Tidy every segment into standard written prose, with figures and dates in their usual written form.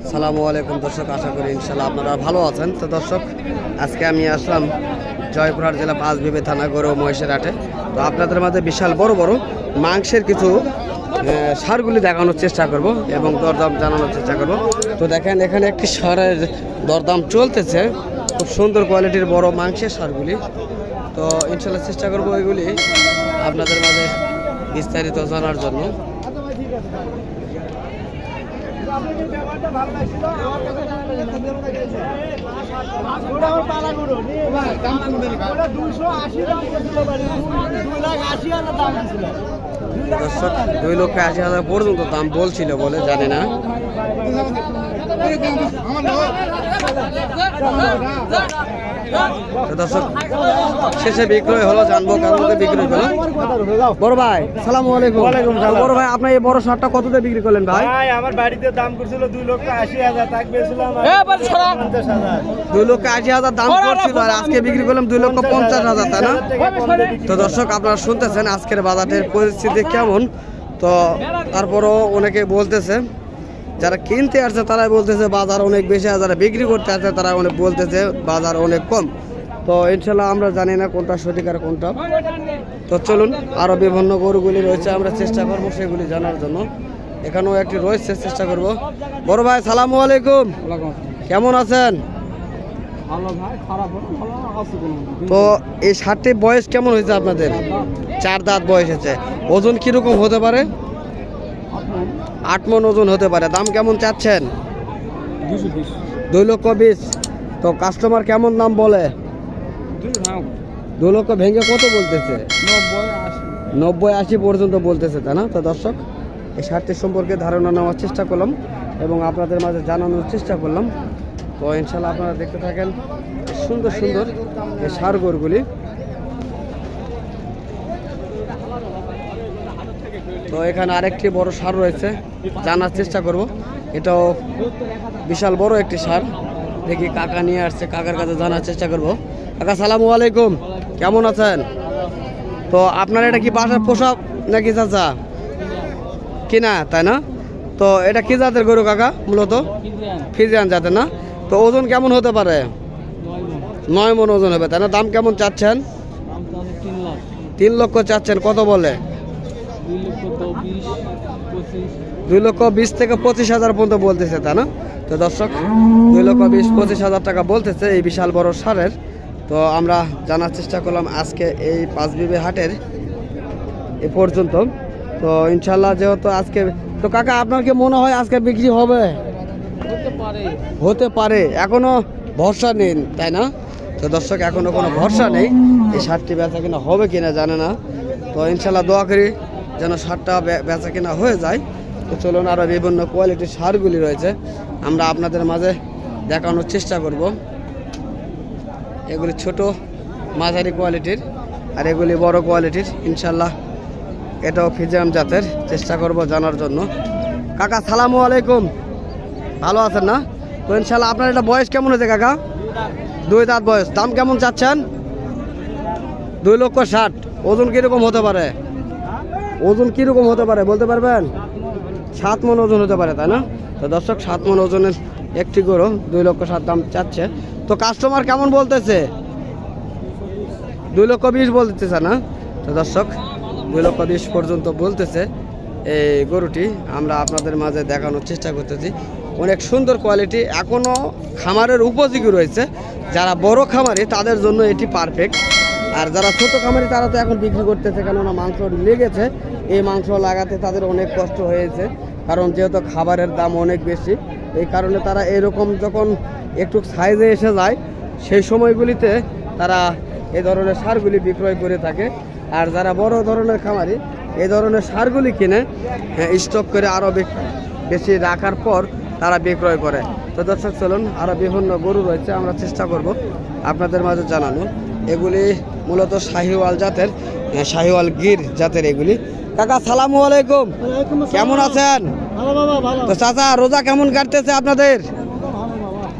আসসালামু আলাইকুম দর্শক, আশা করি ইনশাল্লাহ আপনারা ভালো আছেন। তো দর্শক, আজকে আমি আসলাম জয়পুরহাট জেলা পাঁচবিবি থানা গরু মহিষের হাটে। তো আপনাদের মাঝে বিশাল বড় বড় মাংসের কিছু সারগুলি দেখানোর চেষ্টা করব এবং দরদাম জানানোর চেষ্টা করব। তো দেখেন, এখানে একটি সারের দরদাম চলতেছে, খুব সুন্দর কোয়ালিটির বড় মাংসের সারগুলি। তো ইনশাল্লাহ চেষ্টা করব এগুলি আপনাদের মাঝে বিস্তারিত জানার জন্য। দর্শক, 2,80,000 পর্যন্ত দাম বলছিল বলে, জানি না। দর্শক, শেষে বিক্রয় হলো, জানবো কেমন বিক্রয় হলো। বড় ভাই, সালামু আলাইকুম। বড় ভাই, আপনার এই বড় শার্টটা কত দিয়ে বিক্রি করলেন ভাই? আমার বাড়িতে দাম করছিল 2,80,000 টাকা, বেচলাম 2,80,000 দাম করছিল, আর আজকে বিক্রি করলাম 2,50,000, তাই না? তো দর্শক, আপনারা শুনতেছেন আজকের বাজারের পরিস্থিতি কেমন। তো তারপরও অনেকে বলতেছে, যারা কিনতে আসছে তারাই বলতেছে বাজার অনেক বেশি, আর যারা বিক্রি করতে আসছে তারা অনেক বলতেছে বাজার অনেক কম। তো ইনশাল্লাহ আমরা জানি না কোনটা সঠিক আর কোনটা। তো চলুন, আরও বিভিন্ন গরুগুলি রয়েছে, আমরা চেষ্টা করবো সেগুলি জানার জন্য। এখানেও একটি রয়েছে, চেষ্টা করব। বড় ভাই, সালামু আলাইকুম, কেমন আছেন? তো এই ষাটটি বয়স কেমন হয়েছে আপনাদের? 4 দাঁত বয়স হয়েছে। ওজন কীরকম হতে পারে? 8 মণ ওজন হতে পারে। দাম কেমন চাচ্ছেন? 2,20,000। তো কাস্টমার কেমন দাম বলে? 2 লক্ষ ভেঙে কত বলতেছে? 90-80 পর্যন্ত বলতেছে, তাই না? তো দর্শক, এই শার্টটির সম্পর্কে ধারণা নেওয়ার চেষ্টা করলাম এবং আপনাদের মাঝে জানানোর চেষ্টা করলাম। তো ইনশাল্লাহ আপনারা দেখতে থাকেন সুন্দর সুন্দর এই ষাঁড় গরুগুলি। তো এখানে আরেকটি বড় ষাঁড় রয়েছে, জানার চেষ্টা করব। এটাও বিশাল বড় একটি ষাঁড়। দেখি কাকা নিয়ে আসছে, কাকার কাছে জানার চেষ্টা করব। কাকা, সালামু আলাইকুম, কেমন আছেন? তো আপনার এটা কি বাসার পোশাক নাকি চাচা? কিনা, তাই না? তো এটা কি জাতের গরু কাকা? মূলত ফ্রিজিয়ান জাতের, না? তো ওজন কেমন হতে পারে? 9 মণ ওজন হবে, তাই না? দাম কেমন চাচ্ছেন? 3 লক্ষ চাচ্ছেন। কত বলে? 2,20,000 থেকে 25,000 পর্যন্ত বলতেছে, তাই না? তো দর্শক, 2,20,000-25,000 টাকা বলতেছে এই বিশাল বড় ষাঁড়ের। তো আমরা জানার চেষ্টা করলাম আজকে এই পাঁচবিবি হাটের এ পর্যন্ত। তো ইনশাল্লাহ যেহেতু আজকে, তো কাকা আপনার কি মনে হয় আজকে বিক্রি হবে? হতে পারে, এখনো ভরসা নেই, তাই না? তো দর্শক, এখনো কোনো ভরসা নেই এই ষাঁড়টি বেচা কিনা হবে কিনা জানে না। তো ইনশাল্লাহ দোয়া করি যেন ষাঁড়টা বেচা কিনা হয়ে যায়। তো চলুন, আরও বিভিন্ন কোয়ালিটির ষাঁড়গুলি রয়েছে, আমরা আপনাদের মাঝে দেখানোর চেষ্টা করব। এগুলি ছোট মাঝারি কোয়ালিটির, আর এগুলি বড় কোয়ালিটির। ইনশাল্লাহ এটাও ফ্রিজিয়ান জাতের, চেষ্টা করব জানার জন্য। কাকা, সালামু আলাইকুম, ভালো আছেন না? তো ইনশাল্লাহ আপনার এটা বয়স কেমন হয়েছে কাকা? 2 দাঁত বয়স। দাম কেমন চাচ্ছেন? 2,60,000। ওজন কীরকম হতে পারে? ওজন কীরকম হতে পারে বলতে পারবেন? 7 মণ ওজন হতে পারে, তাই না? তো দর্শক, 7 মণ ওজনের একটি গরু 2,60,000 দাম চাচ্ছে। তো কাস্টমার কেমন বলতেছে? 2,20,000 বলতেছে, না? তো দর্শক, 2,20,000 পর্যন্ত বলতেছে এই গরুটি। আমরা আপনাদের মাঝে দেখানোর চেষ্টা করতেছি। অনেক সুন্দর কোয়ালিটি, এখনও খামারের উপযোগী রয়েছে। যারা বড় খামারি তাদের জন্য এটি পারফেক্ট, আর যারা ছোট খামারি তারা তো এখন বিক্রি করতেছে, কেননা মাংস লেগেছে। এই মাংস লাগাতে তাদের অনেক কষ্ট হয়েছে, কারণ যেহেতু খাবারের দাম অনেক বেশি। এই কারণে তারা এরকম যখন একটু সাইজে এসে যায়, সেই সময়গুলিতে তারা এই ধরনের সারগুলি বিক্রয় করে থাকে। আর যারা বড় ধরনের খামারি এই ধরনের সারগুলি কিনে স্টক করে আরও বেশি রাখার পর তারা বিক্রয় করে। তো দর্শক, চলুন, আরও বিভিন্ন গরু রয়েছে, আমরা চেষ্টা করব আপনাদের মাঝে জানানো। এগুলি মূলত শাহিওয়াল জাতের, শাহিওয়াল গির জাতের এগুলি। কাকা, সালামু আলাইকুম, কেমন আছেন? তো চাচা, রোজা কেমন কাটতেছে আপনাদের?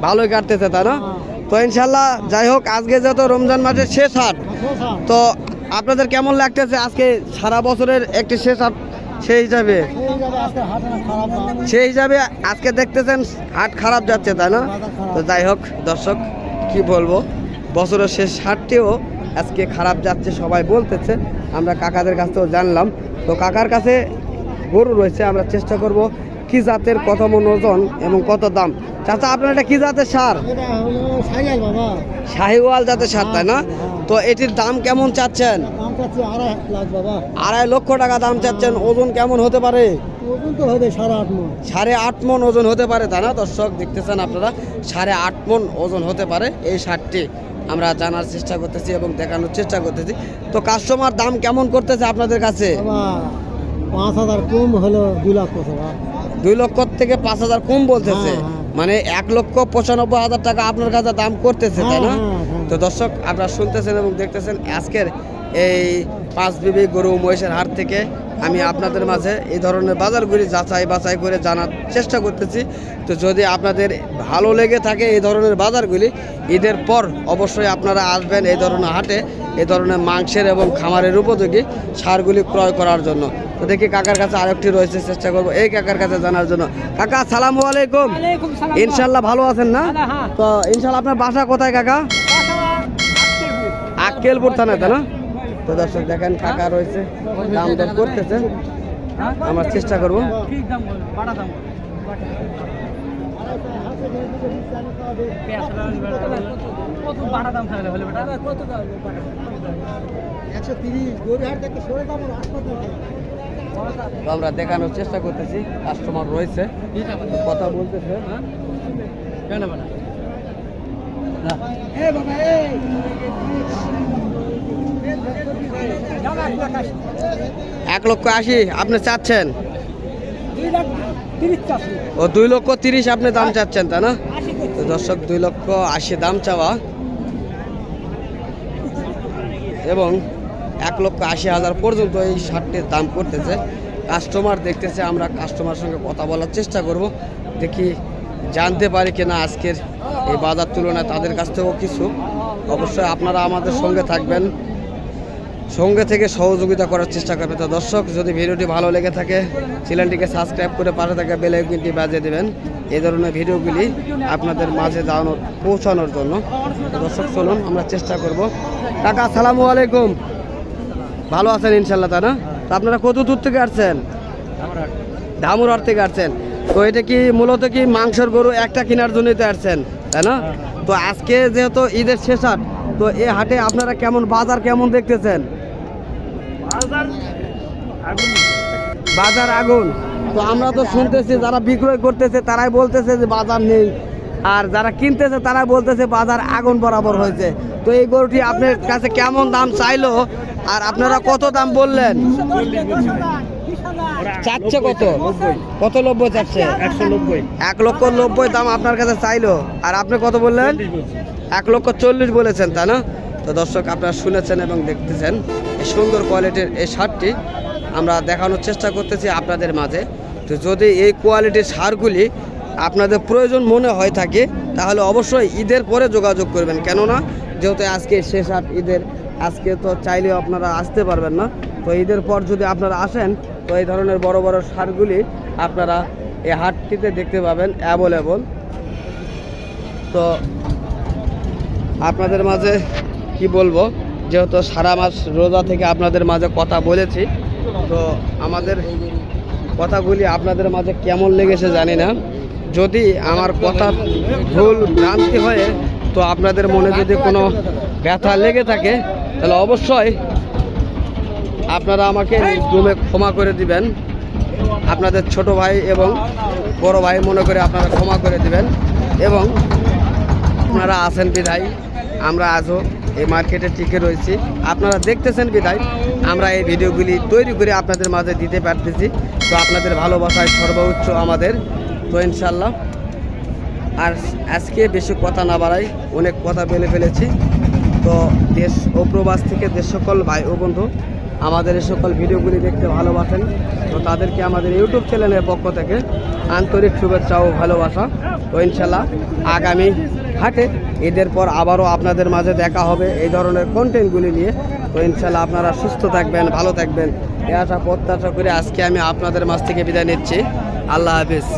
ভালোই কাটতেছে, তাই না? তো ইনশাল্লাহ যাই হোক, আজকে যেহেতু রমজান মাসের শেষ হাট, তো আপনাদের কেমন লাগতেছে আজকে সারা বছরের একটি শেষ হাট সেই হিসাবে আজকে হাট খারাপ না সেই হিসাবে আজকে দেখতেছেন হাট খারাপ যাচ্ছে তাই না? তো যাই হোক দর্শক কি বলবো, বছরের শেষ হাটটিও আজকে খারাপ যাচ্ছে সবাই বলতেছে। আমরা কাকাদের কাছ থেকেও জানলাম। তো কাকার কাছে গরু রয়েছে, আমরা চেষ্টা করব কি জাতের, কত মন ওজন এবং কত দাম। চাচা আপনার এটা কি জাতের সার? এটা হলো সাইকেল বাবা, শাহিওয়াল জাতের সার তাই না? তো এটির দাম কেমন চাচ্ছেন? দাম চাচ্ছি 2.5 লাখ বাবা। 2.5 লক্ষ টাকা দাম চাচ্ছেন। ওজন কেমন হতে পারে? ওজন তো হবে 8.5 মণ। 8.5 মণ ওজন হতে পারে তাই না? দর্শক দেখতেছেন আপনারা, 8.5 মণ ওজন হতে পারে এই সারটি। আমরা জানার চেষ্টা করতেছি এবং দেখানোর চেষ্টা করতেছি। তো কাস্টমার দাম কেমন করতেছে আপনাদের কাছে? বাবা 5,000 কম হলো 2 লাখ কত বাবা। 2 লক্ষ থেকে 5,000 কম বলতেছে, হ্যাঁ, হ্যাঁ। মানে 1,95,000 টাকা আপনার কাছে দাম করতেছে তাই না? হ্যাঁ, হ্যাঁ, হ্যাঁ। তো দর্শক আপনারা শুনতেছেন এবং দেখতেছেন আজকের এই পাঁচবিবি গরু মহিষের হাট থেকে আমি আপনাদের মাঝে এই ধরনের বাজারগুলি যাচাই বাছাই করে জানার চেষ্টা করতেছি। তো যদি আপনাদের ভালো লেগে থাকে এই ধরনের বাজারগুলি, ঈদের পর অবশ্যই আপনারা আসবেন এই ধরনের হাটে, এই ধরনের মাংসের এবং খামারের উপযোগী সারগুলি ক্রয় করার জন্য। তো দেখি কাকার কাছে আরেকটি রয়েছে, চেষ্টা করব এই কাকার কাছে জানার জন্য। কাকা আসসালামু আলাইকুম। ইনশাল্লাহ ভালো আছেন না? তো ইনশাল্লাহ আপনার বাসা কোথায় কাকা? আক্কেলপুর থানায় তাই না? তো দর্শক দেখেন কাকা রয়েছে, দাম দর করতেছে, আমার চেষ্টা করব। তো আমরা দেখানোর চেষ্টা করতেছি, কাস্টমার রয়েছে, কথা বলতেছে। 1,80,000 আপনি চাচ্ছেন? 2,30,000 আপনি দাম চাচ্ছেন তাই না? তো দর্শক 2,80,000 দাম চাওয়া এবং 1,80,000 পর্যন্ত এই শার্টটির দাম করতেছে। কাস্টমার দেখতেছে, আমরা কাস্টমার সঙ্গে কথা বলার চেষ্টা করব, দেখি জানতে পারি কিনা আজকের এই বাজার তুলনায় তাদের কাছ থেকেও কিছু। অবশ্যই আপনারা আমাদের সঙ্গে থাকবেন, সঙ্গে থেকে সহযোগিতা করার চেষ্টা করবে। তো দর্শক যদি ভিডিওটি ভালো লেগে থাকে চ্যানেলটিকে সাবস্ক্রাইব করে পাশে থাকা বেল আইকনটি বাজিয়ে দেবেন এই ধরনের ভিডিওগুলি আপনাদের মাঝে পৌঁছানোর জন্য। তো দর্শক চলুন আমরা চেষ্টা করব। কাকা আসসালামু আলাইকুম, ভালো আছেন ইনশাল্লাহ তাই না? তো আপনারা কত দূর থেকে আসছেন? ধামুরহাট থেকে আসছেন। তো এটা কি মূলত কি মাংসের গরু একটা কেনার জন্যই তো আসছেন তাই না? তো আজকে যেহেতু ঈদের শেষ হাট, তো এই হাটে আপনারা কেমন বাজার কেমন দেখতেছেন? বাজার আগুন। তো আমরা তো শুনতেছি যারা বিক্রয় করতেছে তারাই বলতেছে যে বাজার নেই, আর যারা কিনতেছে তারাই বলতেছে বাজার আগুন বরাবর হয়েছে। তো এই গরুটি আপনার কাছে কেমন দাম চাইলো আর আপনারা কত দাম বললেন? চাচ্ছে কত? 90 চাচ্ছে। 1,90,000 দাম আপনার কাছে চাইলো, আর আপনি কত বললেন? 1,40,000 বলেছেন তাই না? তো দর্শক আপনারা শুনেছেন এবং দেখতেছেন এই সুন্দর কোয়ালিটির এই শার্টটি আমরা দেখানোর চেষ্টা করতেছি আপনাদের মাঝে। তো যদি এই কোয়ালিটির সারগুলি আপনাদের প্রয়োজন মনে হয় থাকে তাহলে অবশ্যই ঈদের পরে যোগাযোগ করবেন, কেননা যেহেতু আজকে শেষ হাট ঈদের, আজকে তো চাইলেও আপনারা আসতে পারবেন না। তো ঈদের পর যদি আপনারা আসেন তো এই ধরনের বড় বড় সারগুলি আপনারা এই হাটটিতে দেখতে পাবেন অ্যাভেলেবল। তো আপনাদের মাঝে কি বলবো, যেহেতু সারা মাস রোজা থেকে আপনাদের মাঝে কথা বলেছি, তো আমাদের কথাগুলি আপনাদের মাঝে কেমন লেগেছে জানি না। যদি আমার কথা ভুল ভ্রান্তি হয়ে তো আপনাদের মনে যদি কোনো ব্যথা লেগে থাকে তাহলে অবশ্যই আপনারা আমাকে রুমে ক্ষমা করে দিবেন। আপনাদের ছোট ভাই এবং বড় ভাই মনে করে আপনারা ক্ষমা করে দিবেন। এবং আপনারা আছেন বিধায় আমরা আজও এই মার্কেটে টিকে রয়েছি, আপনারা দেখতেছেন বিধায় আমরা এই ভিডিওগুলি তৈরি করে আপনাদের মাঝে দিতে পারতেছি। তো আপনাদের ভালোবাসায় সর্বোচ্চ আমাদের। তো ইনশাল্লাহ আর আজকে বেশি কথা না বাড়াই, অনেক কথা বলে ফেলেছি। তো দেশ ও প্রবাস থেকে যে সকল ভাই ও বন্ধু আমাদের এই সকল ভিডিওগুলি দেখতে ভালোবাসেন, তো তাদেরকে আমাদের ইউটিউব চ্যানেলের পক্ষ থেকে আন্তরিক শুভেচ্ছা ও ভালোবাসা। তো ইনশাল্লাহ আগামী হাটে ঈদের পর আবারও আপনাদের মাঝে দেখা হবে এই ধরনের কন্টেন্টগুলি নিয়ে। তো ইনশাল্লাহ আপনারা সুস্থ থাকবেন, ভালো থাকবেন, এই আশা প্রত্যাশা করে আজকে আমি আপনাদের মাঝ থেকে বিদায় নিচ্ছি। আল্লাহ হাফিজ।